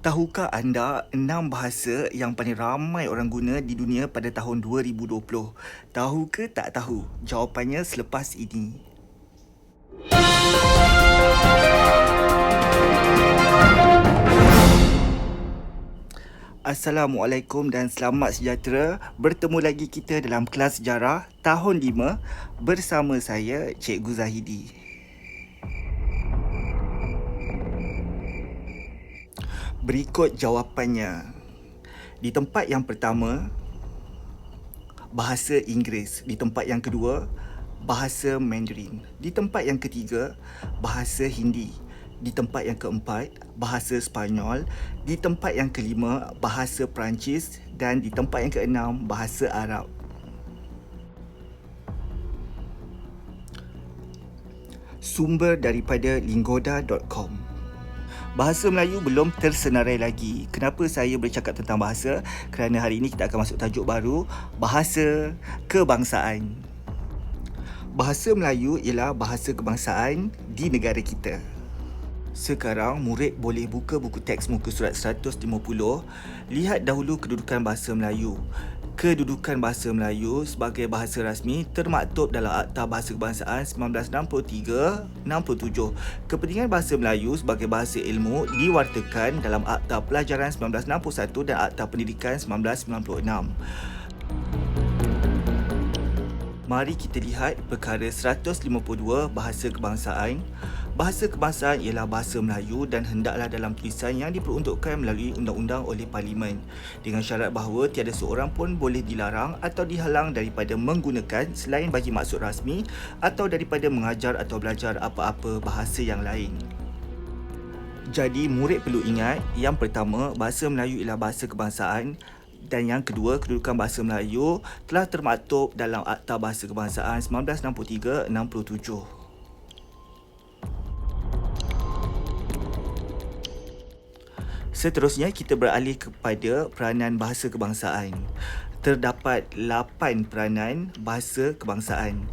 Tahukah anda 6 bahasa yang paling ramai orang guna di dunia pada tahun 2020? Tahu ke tak tahu? Jawapannya selepas ini. Assalamualaikum dan selamat sejahtera. Bertemu lagi kita dalam kelas sejarah tahun 5 bersama saya, Cikgu Zahidi. Berikut jawapannya. Di tempat yang pertama, bahasa Inggeris. Di tempat yang kedua, bahasa Mandarin. Di tempat yang ketiga, bahasa Hindi. Di tempat yang keempat, bahasa Sepanyol. Di tempat yang kelima, bahasa Perancis. Dan di tempat yang keenam, bahasa Arab. Sumber daripada linggoda.com. Bahasa Melayu belum tersenarai lagi. Kenapa saya bercakap tentang bahasa? Kerana hari ini kita akan masuk tajuk baru, bahasa kebangsaan. Bahasa Melayu ialah bahasa kebangsaan di negara kita. Sekarang murid boleh buka buku teks muka surat 150. Lihat dahulu kedudukan bahasa Melayu. Kedudukan bahasa Melayu sebagai bahasa rasmi termaktub dalam Akta Bahasa Kebangsaan 1963-67. Kepentingan bahasa Melayu sebagai bahasa ilmu diwartakan dalam Akta Pelajaran 1961 dan Akta Pendidikan 1996. Mari kita lihat perkara 152 bahasa kebangsaan. Bahasa kebangsaan ialah bahasa Melayu dan hendaklah dalam tulisan yang diperuntukkan melalui undang-undang oleh Parlimen dengan syarat bahawa tiada seorang pun boleh dilarang atau dihalang daripada menggunakan selain bagi maksud rasmi atau daripada mengajar atau belajar apa-apa bahasa yang lain. Jadi murid perlu ingat, yang pertama, bahasa Melayu ialah bahasa kebangsaan. Dan yang kedua, kedudukan bahasa Melayu telah termaktub dalam Akta Bahasa Kebangsaan 1963-67. Seterusnya, kita beralih kepada peranan bahasa kebangsaan. Terdapat 8 peranan bahasa kebangsaan.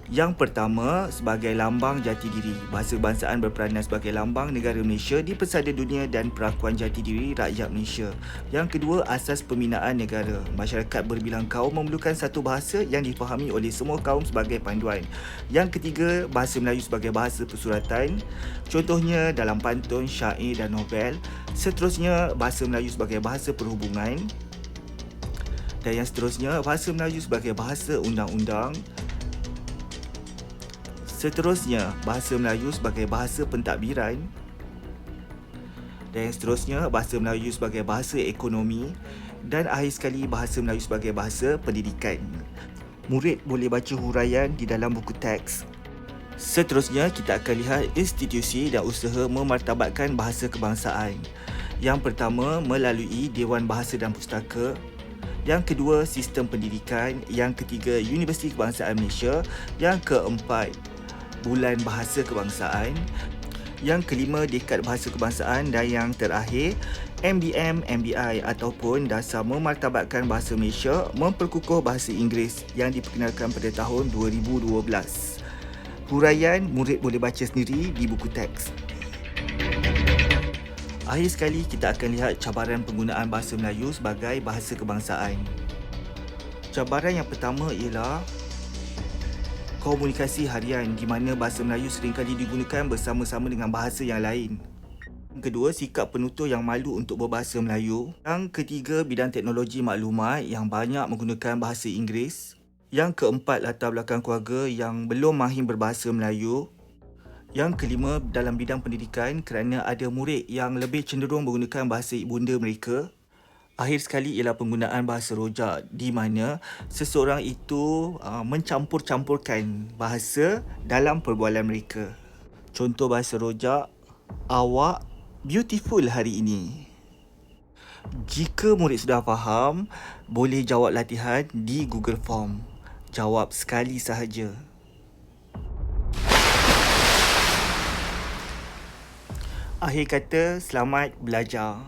Yang pertama, sebagai lambang jati diri. Bahasa kebangsaan berperanan sebagai lambang negara Malaysia di pesada dunia dan perakuan jati diri rakyat Malaysia. Yang kedua, asas pembinaan negara. Masyarakat berbilang kaum memerlukan satu bahasa yang difahami oleh semua kaum sebagai panduan. Yang ketiga, bahasa Melayu sebagai bahasa persuratan. Contohnya dalam pantun, syair dan novel. Seterusnya, bahasa Melayu sebagai bahasa perhubungan. Dan yang seterusnya, bahasa Melayu sebagai bahasa undang-undang. Seterusnya, bahasa Melayu sebagai bahasa pentadbiran. Dan yang seterusnya, bahasa Melayu sebagai bahasa ekonomi. Dan akhir sekali, bahasa Melayu sebagai bahasa pendidikan. Murid boleh baca huraian di dalam buku teks. Seterusnya, kita akan lihat institusi dan usaha memartabatkan bahasa kebangsaan. Yang pertama, melalui Dewan Bahasa dan Pustaka. Yang kedua, sistem pendidikan. Yang ketiga, Universiti Kebangsaan Malaysia. Yang keempat, Bulan Bahasa Kebangsaan. Yang kelima, Dekad Bahasa Kebangsaan. Dan yang terakhir, MBM, MBI ataupun Dasar Memartabatkan Bahasa Malaysia memperkukuh bahasa Inggeris yang diperkenalkan pada tahun 2012. Huraian murid boleh baca sendiri di buku teks. Akhir sekali, kita akan lihat cabaran penggunaan bahasa Melayu sebagai bahasa kebangsaan. Cabaran yang pertama ialah komunikasi harian di mana bahasa Melayu seringkali digunakan bersama-sama dengan bahasa yang lain. Yang kedua, sikap penutur yang malu untuk berbahasa Melayu. Yang ketiga, bidang teknologi maklumat yang banyak menggunakan bahasa Inggeris. Yang keempat, latar belakang keluarga yang belum mahir berbahasa Melayu. Yang kelima, dalam bidang pendidikan kerana ada murid yang lebih cenderung menggunakan bahasa ibunda mereka. Akhir sekali ialah penggunaan bahasa rojak di mana seseorang itu mencampur-campurkan bahasa dalam perbualan mereka. Contoh bahasa rojak, awak beautiful hari ini. Jika murid sudah faham, boleh jawab latihan di Google Form. Jawab sekali sahaja. Akhir kata, selamat belajar.